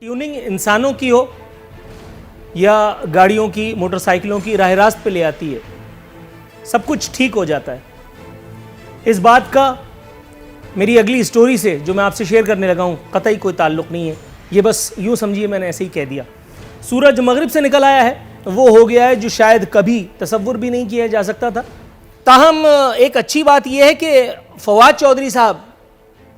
Tuning इंसानों की हो या गाड़ियों की, मोटरसाइकिलों की, राह रास्त पे ले आती है, सब कुछ ठीक हो जाता है। इस बात का मेरी अगली स्टोरी से जो मैं आपसे शेयर करने लगा हूँ कतई कोई ताल्लुक़ नहीं है। ये बस यूँ समझिए मैंने ऐसे ही कह दिया। सूरज मगरिब से निकल आया है, वो हो गया है जो शायद कभी तसव्वुर भी नहीं किया जा सकता था। ताहम एक अच्छी बात यह है कि फवाद चौधरी साहब,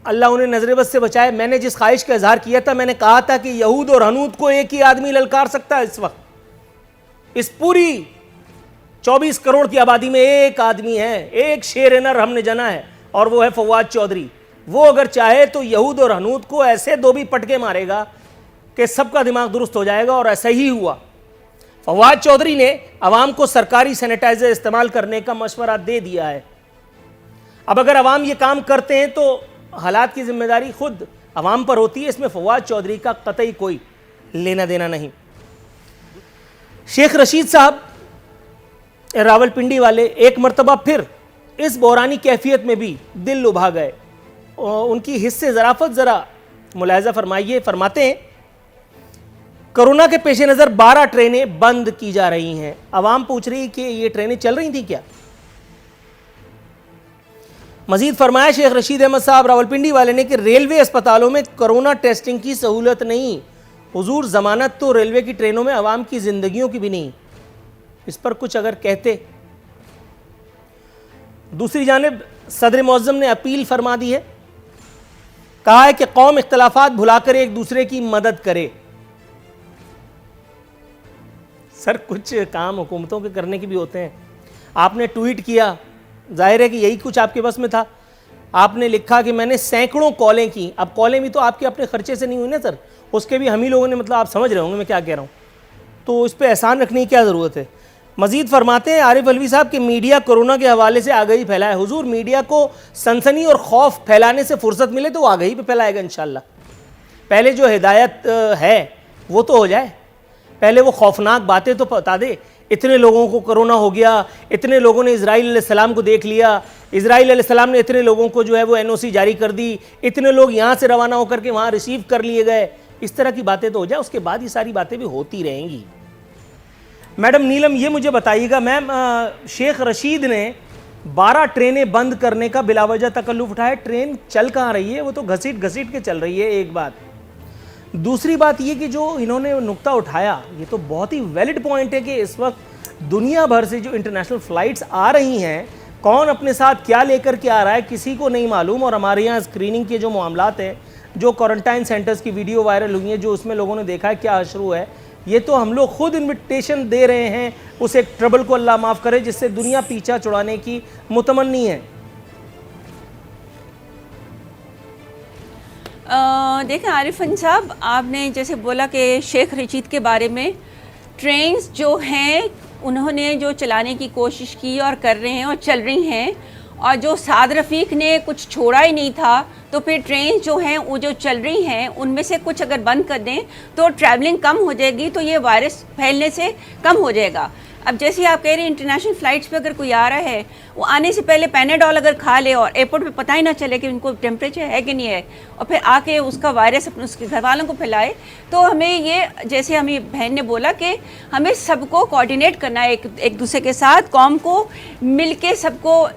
अल्लाह उन्हें नजर बस से बचाए, मैंने जिस ख्वाहिश का इजहार किया था, मैंने कहा था कि यहूद और हनूद को एक ही आदमी ललकार सकता है। इस वक्त इस पूरी 24 करोड़ की आबादी में एक आदमी है, एक शेर नर हमने जना है, और वो है फवाद चौधरी। वो अगर चाहे तो यहूद और हनूद को ऐसे दो भी पटके मारेगा कि सबका दिमाग दुरुस्त हो जाएगा, और ऐसा ही हुआ। फवाद चौधरी ने अवाम को सरकारी सैनिटाइजर इस्तेमाल करने का मशवरा दे दिया है। अब अगर अवाम ये काम करते हैं तो हालात की जिम्मेदारी खुद अवाम पर होती है, इसमें फवाद चौधरी का कतई कोई लेना देना नहीं। शेख रशीद साहब रावलपिंडी वाले एक मरतबा फिर इस बहरानी कैफियत में भी दिल लुभा गए। उनकी हिस्से ज़राफ़त ज़रा मुलाहिज़ा फरमाइए। फरमाते हैं, कोरोना के पेश नज़र 12 ट्रेनें बंद की जा रही हैं। अवाम पूछ रही कि ये ट्रेनें चल रही थी क्या? मजीद फरमाया शेख रशीद अहमद साहब रावलपिंडी वाले ने कि रेलवे अस्पतालों में कोरोना टेस्टिंग की सहूलत नहीं। हुजूर, ज़मानत तो रेलवे की ट्रेनों में अवाम की ज़िंदगियों की भी नहीं। इस पर कुछ अगर कहते। दूसरी जानिब सदर मुअज़्ज़म ने अपील फरमा दी है, कहा है कि कौम इख्तलाफात भुलाकर एक दूसरे की मदद करे। सर, कुछ काम हुकूमतों के करने के भी होते हैं। आपने ट्वीट किया, जाहिर है कि यही कुछ आपके बस में था। आपने लिखा कि मैंने सैकड़ों कॉलें की। अब कॉलें भी तो आपके अपने खर्चे से नहीं हुई ना सर, उसके भी हम ही लोगों ने, मतलब आप समझ रहे होंगे मैं क्या कह रहा हूँ, तो इस पर एहसान रखने की क्या ज़रूरत है। मजीद फरमाते हैं आरिफ अलवी साहब कि मीडिया कोरोना के हवाले से आगाही फैलाए। हुजूर, मीडिया को सनसनी और खौफ फैलाने से फुर्सत मिले तो वो आगाही पे फैलाएगा इंशाल्लाह। पहले जो हिदायत है वो तो हो जाए, पहले वो खौफनाक बातें तो बता दे। इतने लोगों को कोरोना हो गया, इतने लोगों ने इजराइल अलैहिस्सलाम को देख लिया, इजराइल अलैहिस्सलाम ने इतने लोगों को जो है वो एनओसी जारी कर दी, इतने लोग यहाँ से रवाना होकर के वहाँ रिसीव कर लिए गए। इस तरह की बातें तो हो जाए, उसके बाद ये सारी बातें भी होती रहेंगी। मैडम नीलम, ये मुझे बताइएगा मैम, शेख रशीद ने 12 ट्रेनें बंद करने का बिलावजह तकल्लुफ़ उठाया। ट्रेन चल कहाँ रही है? वो तो घसीट घसीट के चल रही है, एक बात। दूसरी बात ये कि जो इन्होंने नुक्ता उठाया, ये तो बहुत ही वैलिड पॉइंट है कि इस वक्त दुनिया भर से जो इंटरनेशनल फ़्लाइट्स आ रही हैं, कौन अपने साथ क्या लेकर के आ रहा है किसी को नहीं मालूम। और हमारे यहाँ स्क्रीनिंग के जो मामलात हैं, जो क्वारंटाइन सेंटर्स की वीडियो वायरल हुई है, जो उसमें लोगों ने देखा है क्या अशरू है, ये तो हम लोग खुद इन्विटेशन दे रहे हैं उस एक ट्रबल को, अल्लाह माफ़ करे, जिससे दुनिया पीछा छुड़ाने की मुतमन्नी है। देखें आरिफन साहब, आपने जैसे बोला कि शेख रशीद के बारे में, ट्रेन्स जो हैं उन्होंने जो चलाने की कोशिश की और कर रहे हैं और चल रही हैं, और जो साद रफ़ीक ने कुछ छोड़ा ही नहीं था, तो फिर ट्रेन जो हैं वो जो चल रही हैं उनमें से कुछ अगर बंद कर दें तो ट्रैवलिंग कम हो जाएगी, तो ये वायरस फैलने से कम हो जाएगा। अब जैसे आप कह रहे हैं इंटरनेशनल फ़्लाइट्स पे अगर कोई आ रहा है, वो आने से पहले पैनाडोल अगर खा ले और एयरपोर्ट पे पता ही ना चले कि उनको टेम्परेचर है कि नहीं है, और फिर आके उसका वायरस अपने उसके घर वालों को फैलाए, तो हमें ये, जैसे हमें बहन ने बोला कि हमें सबको कोऑर्डिनेट करना है, एक दूसरे के साथ, कौम को मिल के सबको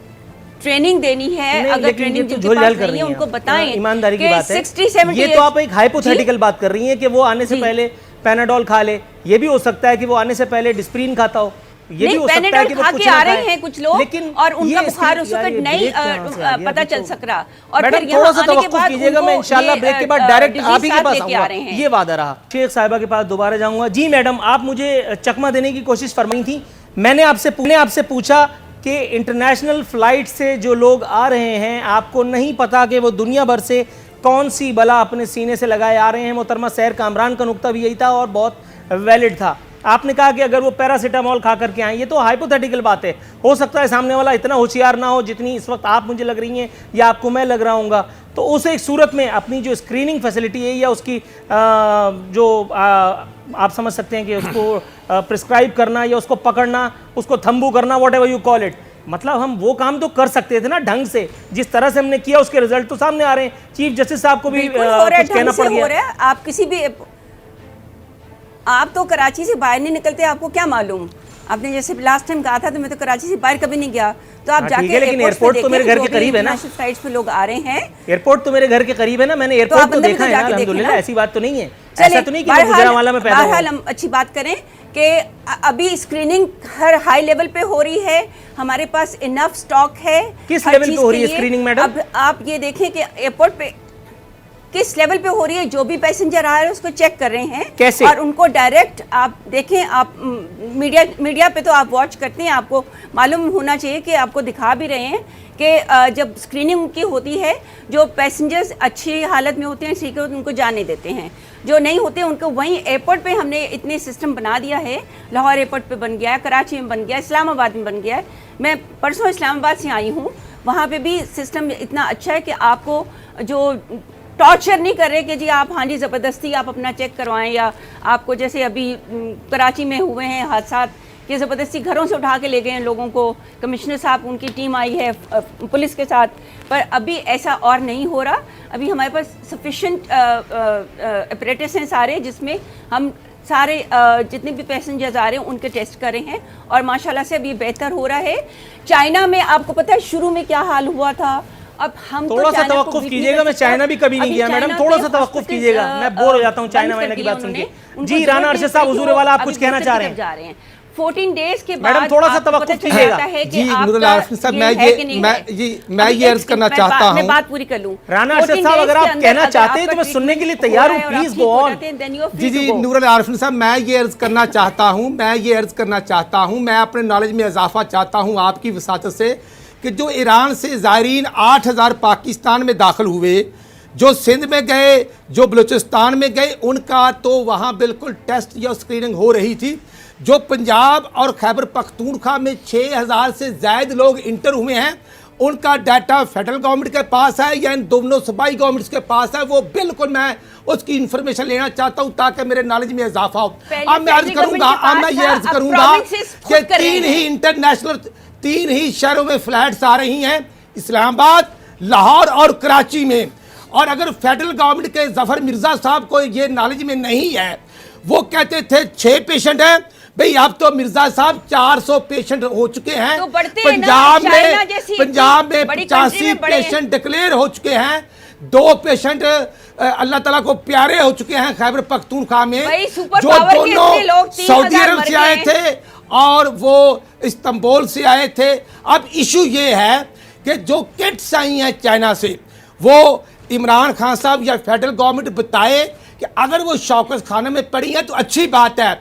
ट्रेनिंग देनी है। अगर ट्रेनिंग तो जिनके पास नहीं है उनको बताएं। ईमानदारी की बात है, 60-70 ये तो आप एक हाइपोथेटिकल बात कर रही हैं कि वो आने से पहले पैनाडोल खा ले। ये भी हो सकता है कि वो आने से पहले डिस्प्रिन खाता हो, ये भी हो सकता है कि वो कुछ आ रहे हैं कुछ लोग, लेकिन और उनका बुखार उस वक्त नहीं पता चल सक रहा, और फिर यहाँ आने के बाद कीजिएगा, मैं इंशाल्लाह ब्रेक के बाद डायरेक्ट आप ही के पास आऊंगा, ये वादा रहा। शेख साहिबा के पास दोबारा जाऊंगा। जी मैडम, आप मुझे चकमा देने की कोशिश फरमाई थी। मैंने आपसे पूछा कि इंटरनेशनल फ़्लाइट से जो लोग आ रहे हैं, आपको नहीं पता कि वो दुनिया भर से कौन सी बला अपने सीने से लगाए आ रहे हैं। मोहतरमा सैर कामरान का नुक्ता भी यही था और बहुत वैलिड था। आपने कहा कि अगर वो पैरासीटामोल खा करके आए, ये तो हाइपोथेटिकल बात है। हो सकता है सामने वाला इतना होशियार ना हो जितनी इस वक्त आप मुझे लग रही हैं या आपको मैं लग रहा हूँगा। तो उस एक सूरत में अपनी जो स्क्रीनिंग फैसिलिटी है या उसकी आप समझ सकते हैं कि उसको प्रिस्क्राइब करना या उसको पकड़ना, उसको थंबू करना, what ever you call it, मतलब हम वो काम तो कर सकते थे ना ढंग से। जिस तरह से हमने किया उसके रिजल्ट तो सामने आ रहे हैं। चीफ जस्टिस साहब को भी कुछ कहना पड़ गया। आप किसी भी आप तो कराची से बाहर नहीं निकलते, आपको क्या मालूम? आपने जैसे लास्ट टाइम कहा था तो मैं तो कराची से बाहर कभी नहीं गया, तो आप जाके लेकिन एयरपोर्ट तो मेरे घर के करीब है ना, फ्लाइट्स पे लोग आ रहे हैं। एयरपोर्ट तो मेरे घर के करीब है ना, मैंने एयरपोर्ट तो देखा है अल्हम्दुलिल्लाह, ऐसी बात तो नहीं है। ऐसा तो नहीं कि मैं गुजरांवाला में पैदा हूं। बहरहाल हम अच्छी बात करें कि अभी स्क्रीनिंग हर हाई लेवल पे हो रही है, हमारे पास इनफ स्टॉक है। किस लेवल पे हो रही है स्क्रीनिंग मैडम? अब आप ये देखें कि एयरपोर्ट पे किस लेवल पे हो रही है, जो भी पैसेंजर आ रहे हैं उसको चेक कर रहे हैं कैसे, और उनको डायरेक्ट आप देखें, आप मीडिया पे तो आप वॉच करते हैं, आपको मालूम होना चाहिए कि आपको दिखा भी रहे हैं कि जब स्क्रीनिंग उनकी होती है, जो पैसेंजर्स अच्छी हालत में होते हैं ठीक है उनको जाने देते हैं, जो नहीं होते उनको वहीं एयरपोर्ट पे हमने इतने सिस्टम बना दिया है। लाहौर एयरपोर्ट पे बन गया है, कराची में बन गया है, इस्लामाबाद में बन गया है। मैं परसों इस्लामाबाद से आई हूँ, वहाँ पे भी सिस्टम इतना अच्छा है कि आपको जो टॉर्चर नहीं कर रहे कि जी आप हाँ जी ज़बरदस्ती आप अपना चेक करवाएं, या आपको जैसे अभी कराची में हुए हैं हादसा कि ज़बरदस्ती घरों से उठा के ले गए हैं लोगों को। कमिश्नर साहब उनकी टीम आई है पुलिस के साथ, पर अभी ऐसा और नहीं हो रहा। अभी हमारे पास सफिशेंट अपरेटस हैं सारे, जिसमें हम सारे जितने भी पैसेंजर्स आ रहे हैं उनके टेस्ट कर रहे हैं, और माशाल्लाह से अभी बेहतर हो रहा है। चाइना में आपको पता है शुरू में क्या हाल हुआ था, अब हम थोड़ा सा तवक्कुफ कीजिएगा, मैं चाइना भी कभी नहीं गया मैडम, थोड़ा सा तवक्कुफ कीजिएगा, मैं बोर हो जाता हूँ चाइना वाइना की बात सुन के। जी राना अरशद साहब, हुजूर वाला आप कुछ कहना चाह रहे हैं? 14 डेज के बाद मैडम थोड़ा सा तवक्कुफ कीजिएगा। जी नूरुल आरिफिन साहब, मैं ये अर्ज करना चाहता हूं, मैं बात पूरी कर लूं। राना अरशद साहब अगर आप कहना चाहते हैं तो मैं सुनने के लिए तैयार हूं, प्लीज गो ऑन। जी नूरुल आरिफिन साहब, मैं ये अर्ज करना चाहता हूं, मैं अपने नॉलेज में इजाफा चाहता हूं आपकी वसातत से, कि जो ईरान से ज़ायरीन 8000 पाकिस्तान में दाखिल हुए, जो सिंध में गए, जो बलूचिस्तान में गए, उनका तो वहाँ बिल्कुल टेस्ट या स्क्रीनिंग हो रही थी। जो पंजाब और खैबर पख्तूनख्वा में 6000 से ज़ायद लोग इंटर हुए हैं, उनका डाटा फेडरल गवर्नमेंट के पास है या इन दोनों सूबाई गवर्नमेंट्स के पास है, वो बिल्कुल मैं उसकी इंफॉर्मेशन लेना चाहता हूं ताकि मेरे नॉलेज में इजाफा हो। अब मैं अर्ज करूंगा कि 3 ही शहरों में फ्लैट्स आ रही हैं, इस्लामाबाद, लाहौर और कराची में। और अगर फेडरल गवर्नमेंट के जफर मिर्जा साहब को ये नॉलेज में नहीं है, वो कहते थे 6 पेशेंट हैं, भाई अब तो मिर्जा साहब 400 पेशेंट हो चुके हैं। तो पंजाब में 85 पेशेंट डिक्लेयर हो चुके हैं, 2 पेशेंट अल्लाह ताला को प्यारे हो चुके हैं खैबर पख्तूनख्वा में, जो दोनों सऊदी अरब से आए थे और वो इस्तांबुल से आए थे। अब इशू ये है कि जो किट्स आई हैं चाइना से, वो इमरान खान साहब या फेडरल गवर्नमेंट बताए कि अगर वो शौकत खाने में पड़ी है तो अच्छी बात है,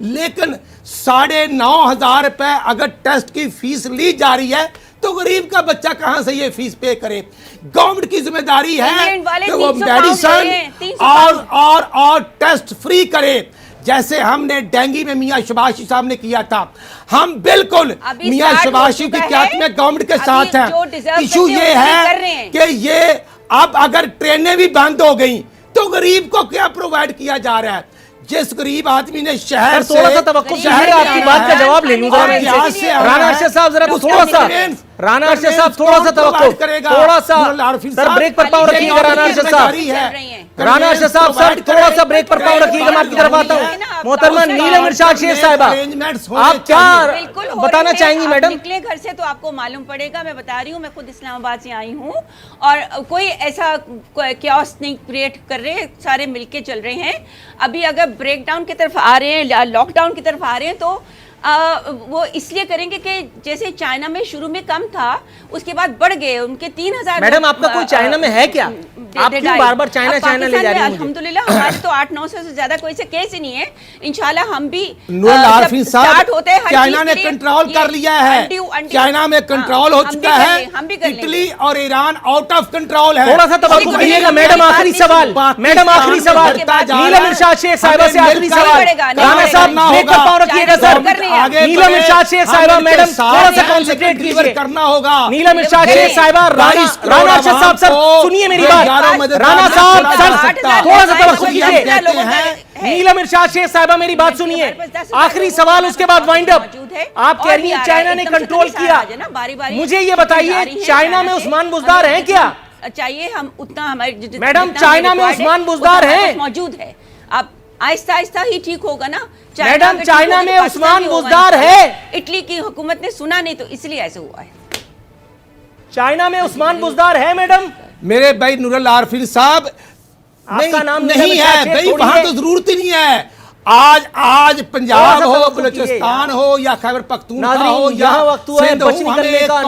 लेकिन 9,500 रुपए अगर टेस्ट की फीस ली जा रही है तो गरीब का बच्चा कहां से ये फीस पे करे? गवर्नमेंट की जिम्मेदारी है कि वो मेडिसिन और टेस्ट फ्री करे, जैसे हमने डेंगू में मियां शबाशी साहब ने किया था। हम बिल्कुल मियां शबाशी की क्यादत में गवर्नमेंट के साथ हैं। इशू ये है कि ये अब अगर ट्रेनें भी बंद हो गई तो गरीब को क्या प्रोवाइड किया जा रहा है? जिस गरीब आदमी ने शहर से, थोड़ा सा तवक्कुफ कीजिए, आपकी बात का जवाब ले लूंगा मैं इनसे। राना अरशद साहब जरा थोड़ा सा, राना अरशद साहब थोड़ा सा तवक्कुफ, थोड़ा सा सर ब्रेक पर पाँव रखिएगा। राना अरशद साहब, राना अरशद साहब सर थोड़ा सा ब्रेक पर पाँव रखिएगा, मैं आपकी तरफ आता हूँ। मोहतरमा नीलम इरशाद शेख साहिबा, आप क्या बताना चाहेंगी मैडम? निकले घर से तो आपको मालूम पड़ेगा, मैं बता रही हूँ, मैं खुद इस्लामाबाद से आई हूँ और कोई ऐसा क्याओस नहीं क्रिएट कर रहे, सारे मिलके चल रहे हैं। अभी अगर ब्रेकडाउन की तरफ आ रहे हैं, लॉकडाउन की तरफ आ रहे हैं, तो वो इसलिए करेंगे कि जैसे चाइना में शुरू में कम था, उसके बाद बढ़ गए उनके 3000। मैडम आपका कोई चाइना में है क्या? आप क्यों बार-बार चाइना ले जा रही हैं? अल्हम्दुलिल्लाह हमारे तो 800-900 से ज्यादा कोई से केस ही नहीं है। इंशाल्लाह हम भी स्टार्ट होते हैं, चाइना ने कंट्रोल कर लिया है, चाइना में कंट्रोल हो चुका है, इटली और ईरान आउट ऑफ कंट्रोल है। थोड़ा सा तवक्कुफ कीजिएगा मैडम, आखिरी सवाल, मैडम आखिरी सवाल, नीलम इरशाद शेख साहिबा से आखिरी सवाल। राना साहब ब्रेक पर पाँव रखिएगा सर। नीलम इरशाद शेख साहिबा मैडम थोड़ा सा कंसंट्रेट कीजिए, करना होगा। नीलम इरशाद शेख साहिबा, राना अरशद साहब सर सुनिए मेरी बात, राना साहब सर थोड़ा सा तवक्कुफ कीजिए। नीलम इरशाद शेख साहिबा मेरी बात सुनिए, आखिरी सवाल उसके बाद वाइंड अप। आप कह रही हैं चाइना ने कंट्रोल किया, मुझे ये बताइए चाइना में उस्मान बुज़दार हैं क्या? चाहिए हम उतना हमारे मैडम चाइना में उस्मान बुज़दार हैं, मौजूद है। आहिस्ता आहिस्ता ही ठीक होगा ना। मैडम चाइना में उस्मान बुज़दार है, इटली की हुकूमत ने सुना नहीं तो इसलिए ऐसे हुआ है। चाइना में उस्मान बुज़दार है मैडम। मेरे भाई नूरुल आरिफीन साहब, आपका नाम नहीं है भाई, वहां तो जरूरत ही नहीं है। आज पंजाब हो, बलूचिस्तान हो या खैबर पख्तूनख्वा हो या वक्त हुआ है सिंध हो, बच निकलने का।